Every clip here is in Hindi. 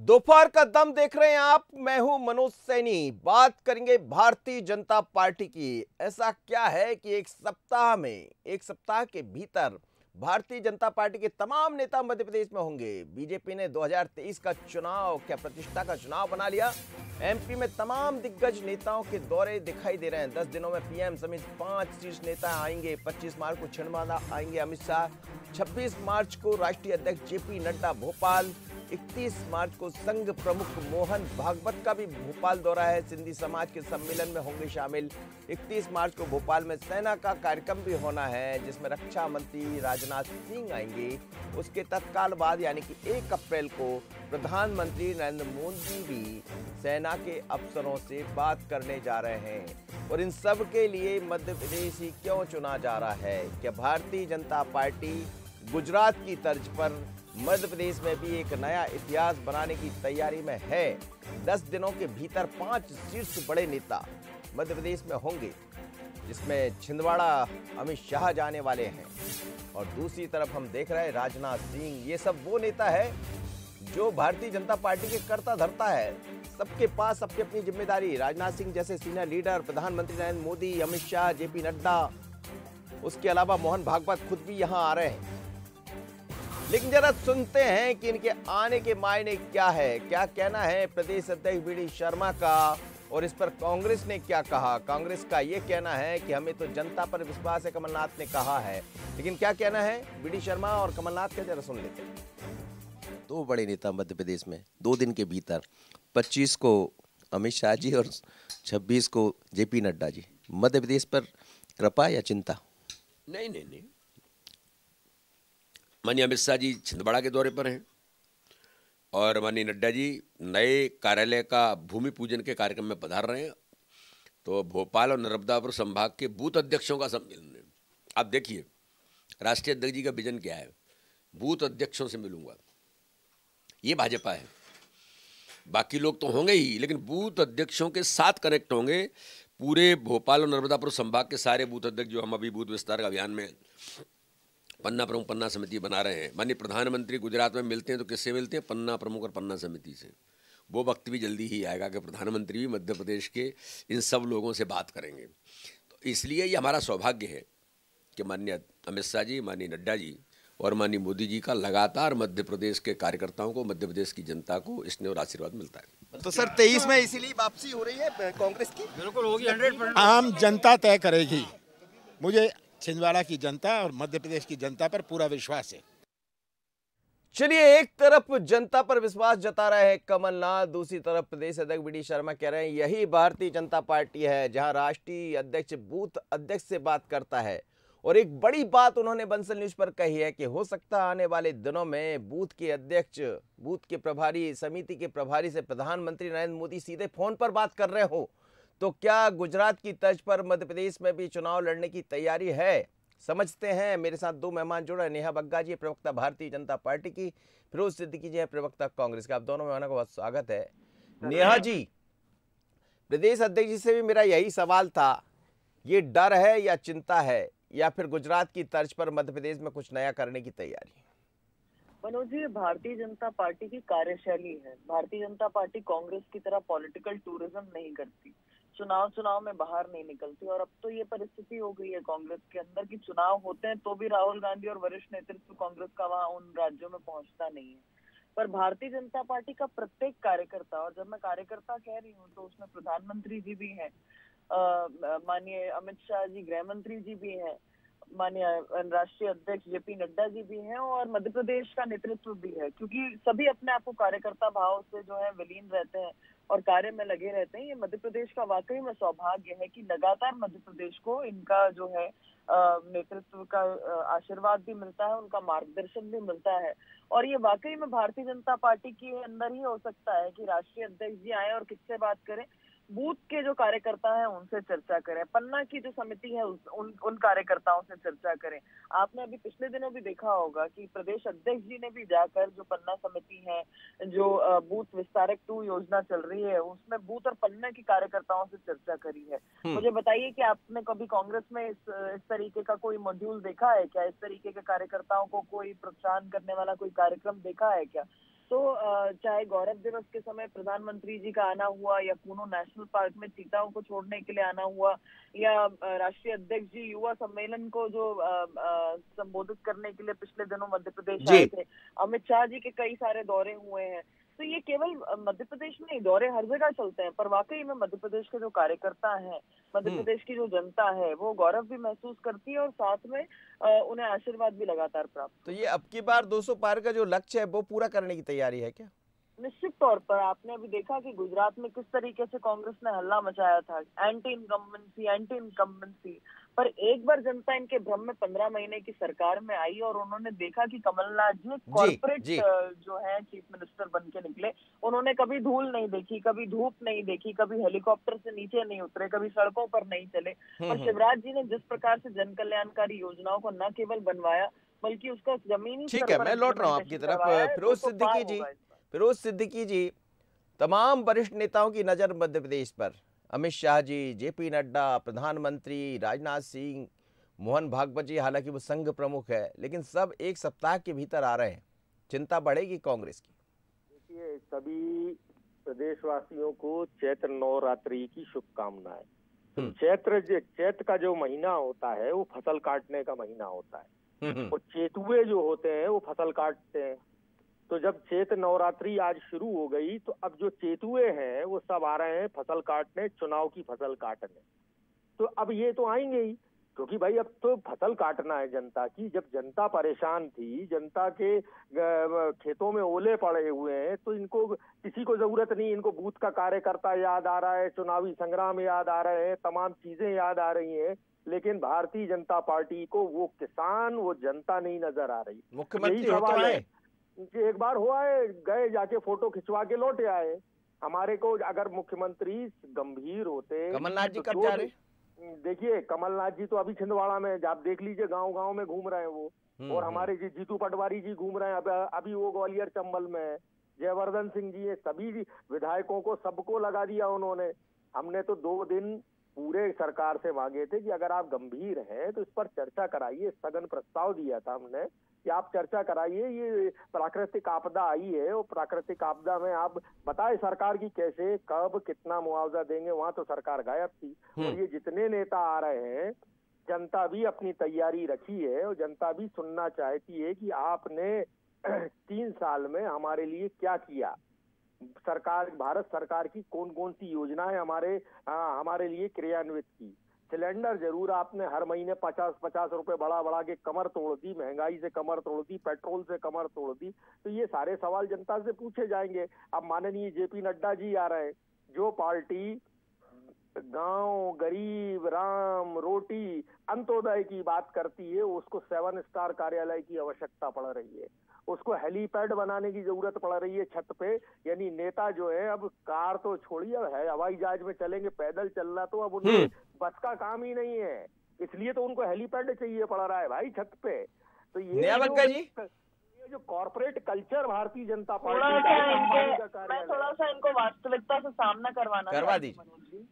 दोपहर का दम देख रहे हैं आप। मैं हूं मनोज सैनी। बात करेंगे भारतीय जनता पार्टी की। ऐसा क्या है कि एक सप्ताह के भीतर भारतीय जनता पार्टी के तमाम नेता मध्य प्रदेश में होंगे। बीजेपी ने 2023 का चुनाव क्या प्रतिष्ठा का चुनाव बना लिया। एमपी में तमाम दिग्गज नेताओं के दौरे दिखाई दे रहे हैं। 10 दिनों में पीएम समेत 5 शीर्ष नेता आएंगे। 25 मार्च को छिंदवाड़ा आएंगे अमित शाह। 26 मार्च को राष्ट्रीय अध्यक्ष जेपी नड्डा भोपाल। 31 मार्च को संघ प्रमुख मोहन भागवत का भी भोपाल दौरा है। सिंधी समाज के सम्मेलन में होंगे शामिल। 31 मार्च को भोपाल में सेना का कार्यक्रम भी होना है, जिसमें रक्षा मंत्री राजनाथ सिंह आएंगे। उसके तत्काल बाद यानी कि 1 अप्रैल को प्रधानमंत्री नरेंद्र मोदी भी सेना के अफसरों से बात करने जा रहे हैं। और इन सब के लिए मध्य प्रदेश ही क्यों चुना जा रहा है? क्या भारतीय जनता पार्टी गुजरात की तर्ज पर मध्य प्रदेश में भी एक नया इतिहास बनाने की तैयारी में है? 10 दिनों के भीतर 5 शीर्ष बड़े नेता मध्य प्रदेश में होंगे, जिसमें छिंदवाड़ा अमित शाह जाने वाले हैं। और दूसरी तरफ हम देख रहे हैं राजनाथ सिंह। ये सब वो नेता है जो भारतीय जनता पार्टी के कर्ता धर्ता है। सबके पास सबकी अपनी जिम्मेदारी। राजनाथ सिंह जैसे सीनियर लीडर, प्रधानमंत्री नरेंद्र मोदी, अमित शाह, जेपी नड्डा, उसके अलावा मोहन भागवत खुद भी यहाँ आ रहे हैं। लेकिन जरा सुनते हैं कि इनके आने के मायने क्या है। क्या कहना है प्रदेश अध्यक्ष बीडी शर्मा का, और इस पर कांग्रेस ने क्या कहा। कांग्रेस का यह कहना है कि हमें तो जनता पर विश्वास है, कमलनाथ ने कहा है। लेकिन क्या कहना है बीडी शर्मा और कमलनाथ का, जरा सुन लेते हैं। 2 बड़े नेता मध्य प्रदेश में 2 दिन के भीतर, 25 को अमित शाह जी और 26 को जेपी नड्डा जी। मध्य प्रदेश पर कृपा या चिंता? नहीं। माननीय अमित शाह जी छिंदवाड़ा के दौरे पर हैं और माननीय नड्डा जी नए कार्यालय का भूमि पूजन के कार्यक्रम में पधार रहे हैं। तो भोपाल और नर्मदापुर संभाग के बूथ अध्यक्षों का सम्मेलन है। आप देखिए राष्ट्रीय अध्यक्ष जी का विजन क्या है। बूथ अध्यक्षों से मिलूंगा, ये भाजपा है। बाकी लोग तो होंगे ही, लेकिन बूथ अध्यक्षों के साथ कनेक्ट होंगे। पूरे भोपाल और नर्मदापुर संभाग के सारे बूथ अध्यक्ष जो हम अभी बूथ विस्तार का अभियान में पन्ना प्रमुख पन्ना समिति बना रहे हैं। माननीय प्रधानमंत्री गुजरात में मिलते हैं तो किससे मिलते हैं? पन्ना प्रमुख और पन्ना समिति से। वो वक्त भी जल्दी ही आएगा कि प्रधानमंत्री भी मध्य प्रदेश के इन सब लोगों से बात करेंगे। तो इसलिए ये हमारा सौभाग्य है कि माननीय अमित शाह जी, माननीय नड्डा जी और माननीय मोदी जी का लगातार मध्य प्रदेश के कार्यकर्ताओं को, मध्य प्रदेश की जनता को स्नेह और आशीर्वाद मिलता है। तो सर 23 में इसीलिए वापसी हो रही है कांग्रेस की? बिल्कुल होगी, 100%। आम जनता तय करेगी। मुझे छिंदवाड़ा की जनता और मध्य प्रदेश की जनता पर पूरा विश्वास है। चलिए, एक तरफ जनता पर विश्वास जता रहे हैं कमलनाथ, दूसरी तरफ प्रदेश अध्यक्ष बीडी शर्मा कह रहे हैं यही भारतीय जनता पार्टी है जहां राष्ट्रीय अध्यक्ष बूथ अध्यक्ष से बात करता है। और एक बड़ी बात उन्होंने बंसल न्यूज पर कही है कि हो सकता है आने वाले दिनों में बूथ के अध्यक्ष, बूथ के प्रभारी, समिति के प्रभारी से प्रधानमंत्री नरेंद्र मोदी सीधे फोन पर बात कर रहे हो। तो क्या गुजरात की तर्ज पर मध्य प्रदेश में भी चुनाव लड़ने की तैयारी है? समझते हैं। मेरे साथ 2 मेहमान जुड़ रहे हैं। नेहा बग्गा जी प्रवक्ता भारतीय जनता पार्टी की, फिरोज सिद्दीकी जी है प्रवक्ता कांग्रेस का। आप दोनों मेहमानों का बहुत स्वागत है। नेहा जी, प्रदेश अध्यक्ष जी से भी मेरा यही सवाल था, ये डर है या चिंता है, या फिर गुजरात की तर्ज पर मध्य प्रदेश में कुछ नया करने की तैयारी? मनोज जी, भारतीय जनता पार्टी की कार्यशैली है। भारतीय जनता पार्टी कांग्रेस की तरह पॉलिटिकल टूरिज्म नहीं करती, चुनाव में बाहर नहीं निकलती। और अब तो ये परिस्थिति हो गई है कांग्रेस के अंदर कि चुनाव होते हैं तो भी राहुल गांधी और वरिष्ठ नेतृत्व कांग्रेस का वहां उन राज्यों में पहुंचता नहीं है। पर भारतीय जनता पार्टी का प्रत्येक कार्यकर्ता, और जब मैं कार्यकर्ता कह रही हूँ तो उसमें प्रधानमंत्री जी भी हैं, माननीय अमित शाह जी गृह मंत्री जी भी हैं, माननीय राष्ट्रीय अध्यक्ष जेपी नड्डा जी भी हैं, और मध्य प्रदेश का नेतृत्व भी है। क्योंकि सभी अपने आप को कार्यकर्ता भाव से जो है विलीन रहते हैं और कार्य में लगे रहते हैं। ये मध्य प्रदेश का वाकई में सौभाग्य है कि लगातार मध्य प्रदेश को इनका जो है नेतृत्व का आशीर्वाद भी मिलता है, उनका मार्गदर्शन भी मिलता है। और ये वाकई में भारतीय जनता पार्टी के अंदर ही हो सकता है कि राष्ट्रीय अध्यक्ष जी आए और किससे बात करें? बूथ के जो कार्यकर्ता हैं उनसे चर्चा करें, पन्ना की जो समिति है उन कार्यकर्ताओं से चर्चा करें। आपने अभी पिछले दिनों भी देखा होगा कि प्रदेश अध्यक्ष जी ने भी जाकर जो पन्ना समिति है, जो बूथ विस्तारक 2 योजना चल रही है, उसमें बूथ और पन्ना की कार्यकर्ताओं से चर्चा करी है। मुझे बताइए कि आपने कभी कांग्रेस में इस तरीके का कोई मॉड्यूल देखा है क्या? इस तरीके के कार्यकर्ताओं को कोई प्रोत्साहन करने वाला कोई कार्यक्रम देखा है क्या? तो चाहे गौरव दिवस के समय प्रधानमंत्री जी का आना हुआ, या कूनो नेशनल पार्क में चीताओं को छोड़ने के लिए आना हुआ, या राष्ट्रीय अध्यक्ष जी युवा सम्मेलन को जो संबोधित करने के लिए पिछले दिनों मध्य प्रदेश आए थे, अमित शाह जी के कई सारे दौरे हुए हैं। तो ये केवल मध्य प्रदेश में नहीं, दौरे हर जगह चलते हैं, पर वाकई में मध्य प्रदेश के जो कार्यकर्ता हैं, मध्य प्रदेश की जो जनता है, वो गौरव भी महसूस करती है और साथ में उन्हें आशीर्वाद भी लगातार प्राप्त। तो ये अब की बार 200 पार का जो लक्ष्य है वो पूरा करने की तैयारी है क्या? निश्चित तौर पर आपने अभी देखा कि गुजरात में किस तरीके से कांग्रेस ने हल्ला मचाया था, एंटी इनकम्बेंसी, पर एक बार जनता इनके भ्रम में 15 महीने की सरकार में आई और उन्होंने देखा कि कमलनाथ जी कॉर्पोरेट जो है चीफ मिनिस्टर बन के निकले। उन्होंने कभी धूल नहीं देखी, कभी धूप नहीं देखी, कभी हेलीकॉप्टर से नीचे नहीं उतरे, कभी सड़कों पर नहीं चले। और शिवराज जी ने जिस प्रकार से जन कल्याणकारी योजनाओं को न केवल बनवाया बल्कि उसका जमीनी ठीक है, मैं लौट रहा हूँ आपकी तरफ। फिरोज सिद्दीकी जी, तमाम वरिष्ठ नेताओं की नजर मध्य प्रदेश पर, अमित शाह जी, जेपी नड्डा, प्रधानमंत्री राजनाथ सिंह, मोहन भागवत जी, हालांकि वो संघ प्रमुख है, लेकिन सब एक सप्ताह के भीतर आ रहे हैं। चिंता बढ़ेगी कांग्रेस की? देखिए, सभी प्रदेशवासियों को चैत्र नवरात्रि की शुभकामनाएं। तो चैत्र का जो महीना होता है वो फसल काटने का महीना होता है, और चेतुए जो होते हैं वो फसल काटते हैं। तो जब चैत्र नवरात्रि आज शुरू हो गई तो अब जो चेतुए हैं वो सब आ रहे हैं फसल काटने, चुनाव की फसल काटने। तो अब ये तो आएंगे ही, क्योंकि भाई अब तो फसल काटना है जनता की। जब जनता परेशान थी, जनता के खेतों में ओले पड़े हुए हैं, तो इनको किसी को जरूरत नहीं, इनको बूथ का कार्यकर्ता याद आ रहा है, चुनावी संग्राम याद आ रहे हैं, तमाम चीजें याद आ रही हैं, लेकिन भारतीय जनता पार्टी को वो किसान, वो जनता नहीं नजर आ रही। मुख्यमंत्री हो तो आए, एक बार हुआ है, गए, जाके फोटो खिंचवा के लौटे आए। हमारे को अगर मुख्यमंत्री गंभीर होते, कमलनाथ जी कब जा रहे? देखिए, कमलनाथ जी तो अभी छिंदवाड़ा में, आप देख लीजिए, गांव-गांव में घूम रहे हैं वो। और हमारे जीतू पटवारी जी घूम रहे हैं, अभी वो ग्वालियर चंबल में है। जयवर्धन सिंह जी, ये सभी विधायकों को सबको लगा दिया उन्होंने। हमने तो 2 दिन पूरे सरकार से मांगे थे कि अगर आप गंभीर हैं तो इस पर चर्चा कराइए। स्थगन प्रस्ताव दिया था हमने कि आप चर्चा कराइए, ये प्राकृतिक आपदा आई है, और प्राकृतिक आपदा में आप बताएं सरकार की कैसे, कब, कितना मुआवजा देंगे। वहां तो सरकार गायब थी। और ये जितने नेता आ रहे हैं, जनता भी अपनी तैयारी रखी है, और जनता भी सुनना चाहती है कि आपने 3 साल में हमारे लिए क्या किया। सरकार, भारत सरकार की कौन कौन सी योजनाएं हमारे लिए क्रियान्वित की। सिलेंडर जरूर आपने हर महीने 50-50 रुपए बढ़ा के कमर तोड़ दी, महंगाई से कमर तोड़ दी, पेट्रोल से कमर तोड़ दी। तो ये सारे सवाल जनता से पूछे जाएंगे। अब माननीय जेपी नड्डा जी आ रहे हैं, जो पार्टी गांव, गरीब, राम, रोटी, अंत्योदय की बात करती है, उसको 7 स्टार कार्यालय की आवश्यकता पड़ रही है, उसको हेलीपैड बनाने की जरूरत पड़ रही है छत पे। यानी नेता जो है, अब कार तो छोड़िए, है हवाई जहाज में चलेंगे, पैदल चलना तो अब उनके बस का काम ही नहीं है, इसलिए तो उनको हेलीपैड चाहिए पड़ रहा है भाई छत पे। तो ये जो corporate culture Bharatiya Janata party का, मैं थोड़ा सा इनको वास्तविकता से सामना करवा दीजिए।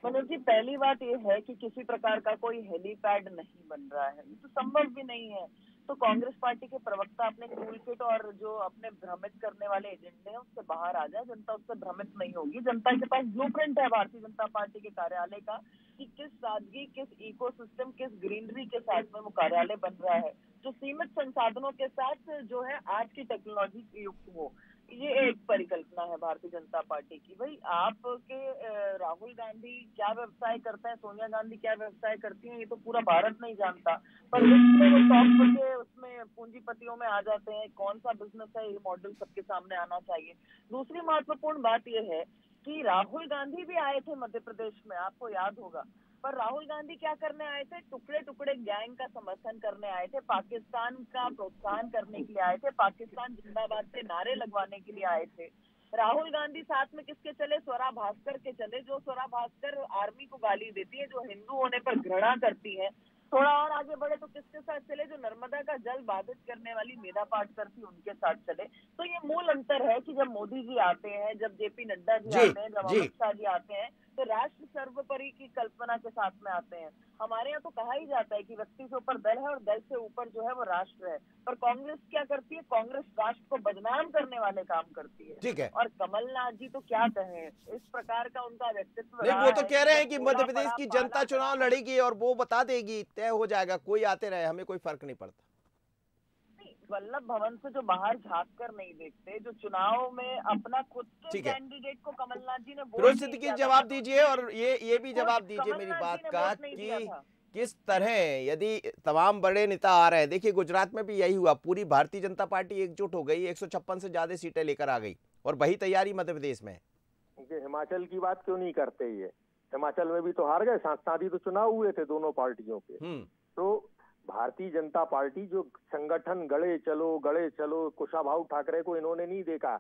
मनोज जी, पहली बात ये है कि किसी प्रकार का कोई हेलीपैड नहीं बन रहा है, ये तो संभव भी नहीं है। तो कांग्रेस पार्टी के प्रवक्ता अपने टूल किट और जो अपने भ्रमित करने वाले एजेंडे हैं उससे बाहर आ जाए। जनता उससे भ्रमित नहीं होगी। जनता के पास ब्लूप्रिंट है भारतीय जनता पार्टी के कार्यालय का कि किस सादगी, किस इकोसिस्टम, किस ग्रीनरी के साथ में वो कार्यालय बन रहा है, जो सीमित संसाधनों के साथ जो है आज की टेक्नोलॉजी युक्त हो। ये एक परिकल्पना है भारतीय जनता पार्टी की। भाई, आपके राहुल गांधी क्या व्यवसाय करते हैं, सोनिया गांधी क्या व्यवसाय करती हैं, ये तो पूरा भारत नहीं जानता। पर उसमें पूंजीपतियों में आ जाते हैं, कौन सा बिजनेस है, ये मॉडल सबके सामने आना चाहिए। दूसरी महत्वपूर्ण बात यह है कि राहुल गांधी भी आए थे मध्य प्रदेश में, आपको याद होगा। पर राहुल गांधी क्या करने आए थे? टुकड़े टुकड़े गैंग का समर्थन करने आए थे, पाकिस्तान का प्रोत्साहन करने के लिए आए थे, पाकिस्तान जिंदाबाद के नारे लगवाने के लिए आए थे। राहुल गांधी साथ में किसके चले? स्वरा भास्कर के चले, जो स्वरा भास्कर आर्मी को गाली देती है, जो हिंदू होने पर घृणा करती है। थोड़ा और आगे बढ़े तो किसके साथ चले? जो नर्मदा का जल बाधित करने वाली मेधा पाटकर थी, उनके साथ चले। तो ये मूल अंतर है कि जब मोदी जी आते हैं, जब जेपी नड्डा जी आते हैं, जब अमित शाह जी आते हैं, तो राष्ट्र सर्वोपरि की कल्पना के साथ में आते हैं। हमारे यहाँ तो कहा ही जाता है कि व्यक्ति से ऊपर दल है और दल से ऊपर जो है वो राष्ट्र है, पर कांग्रेस क्या करती है? कांग्रेस राष्ट्र को बदनाम करने वाले काम करती है। ठीक है। और कमलनाथ जी तो क्या कहें, इस प्रकार का उनका व्यक्तित्व नहीं, रहा वो तो है कह रहे कि हैं कि पूरा मध्य प्रदेश बड़ा की पाला जनता चुनाव बड़ा- लड़ेगी और वो बता देगी, तय हो जाएगा, कोई आते रहे, हमें कोई फर्क नहीं पड़ता। वल्लभ भवन से जो बाहर झांक कर नहीं देखते, जो चुनाव में अपना खुद के ठीक है। कैंडिडेट को कमलनाथ जी ने वोट फिरोज नहीं सिद्दीकी दिया था। जवाब दीजिए, और ये भी जवाब खुद दीजिए मेरी कमलनाथ बात जी ने का वोट नहीं दिया कि था। किस तरह यदि तमाम बड़े नेता आ रहे हैं, देखिए गुजरात में भी यही हुआ, पूरी भारतीय जनता पार्टी एकजुट हो गई, 156 से ज्यादा सीटें लेकर आ गई, और वही तैयारी मध्य प्रदेश में है। ये हिमाचल की बात क्यों नहीं करते? ये हिमाचल में भी तो हार गए, साथ साथ ही तो चुनाव हुए थे दोनों पार्टियों के। तो भारतीय जनता पार्टी जो संगठन गड़े चलो, कुशाभाऊ ठाकरे को इन्होंने नहीं देखा,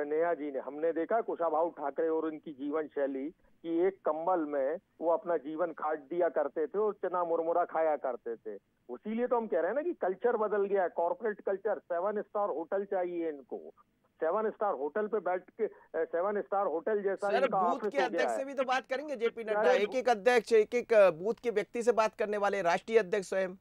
नेहा जी ने, हमने देखा कुशाभाऊ ठाकरे और उनकी जीवन शैली कि एक कंबल में वो अपना जीवन काट दिया करते थे और चना मुरमुरा खाया करते थे। इसीलिए तो हम कह रहे हैं ना कि कल्चर बदल गया, कॉर्पोरेट कल्चर। 7 स्टार होटल चाहिए इनको, 7 स्टार होटल पे बैठ के 7 स्टार होटल जैसा सर, इनका बूथ ऑफिस के हो गया अध्यक्ष है। से भी तो बात करेंगे जेपी नड्डा, अरे एक अध्यक्ष, एक बूथ के व्यक्ति से बात करने वाले, राष्ट्रीय अध्यक्ष स्वयं।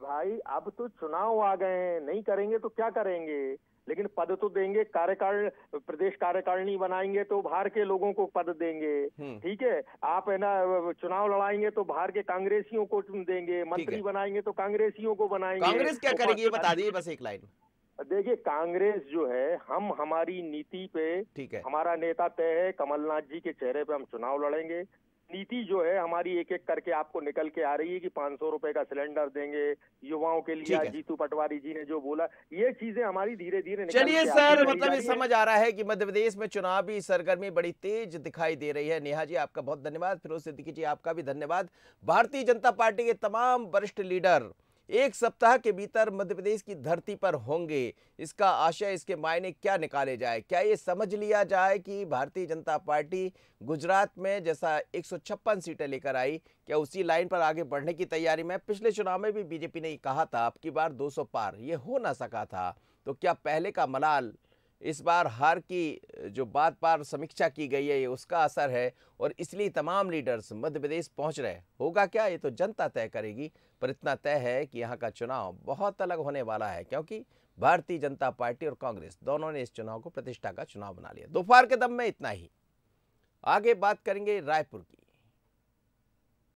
भाई अब तो चुनाव आ गए हैं, नहीं करेंगे तो क्या करेंगे? लेकिन पद तो देंगे, प्रदेश कार्यकारिणी बनाएंगे तो बाहर के लोगों को पद देंगे। ठीक है, आप है ना चुनाव लड़ाएंगे तो बाहर के कांग्रेसियों को देंगे, मंत्री बनाएंगे तो कांग्रेसियों को बनाएंगे। कांग्रेस क्या करेगी ये बता दीजिए बस एक लाइन। देखिए, कांग्रेस जो है, हमारी नीति पे, ठीक है, हमारा नेता तय है, कमलनाथ जी के चेहरे पे हम चुनाव लड़ेंगे। नीति जो है हमारी एक एक करके आपको निकल के आ रही है कि 500 रुपए का सिलेंडर देंगे युवाओं के लिए। आज जीतू पटवारी जी ने जो बोला, ये चीजें हमारी धीरे धीरे चलिए सर, मतलब ये समझ आ रहा है कि मध्य प्रदेश में चुनावी सरगर्मी बड़ी तेज दिखाई दे रही है। नेहा जी आपका बहुत धन्यवाद, फिरोज सिद्दीकी जी आपका भी धन्यवाद। भारतीय जनता पार्टी के तमाम वरिष्ठ लीडर एक सप्ताह के भीतर मध्य प्रदेश की धरती पर होंगे। इसका आशय, इसके मायने क्या निकाले जाए? क्या ये समझ लिया जाए कि भारतीय जनता पार्टी गुजरात में जैसा 156 सीटें लेकर आई, क्या उसी लाइन पर आगे बढ़ने की तैयारी में? पिछले चुनाव में भी बीजेपी ने कहा था अब की बार 200 पार, ये हो ना सका था। तो क्या पहले का मलाल, इस बार हार की जो बात बार समीक्षा की गई है, ये उसका असर है और इसलिए तमाम लीडर्स मध्य प्रदेश पहुंच रहे? होगा क्या, ये तो जनता तय करेगी। पर इतना तय है कि यहाँ का चुनाव बहुत अलग होने वाला है, क्योंकि भारतीय जनता पार्टी और कांग्रेस दोनों ने इस चुनाव को प्रतिष्ठा का चुनाव बना लिया। दोपहर के दम में इतना ही। आगे बात करेंगे रायपुर की।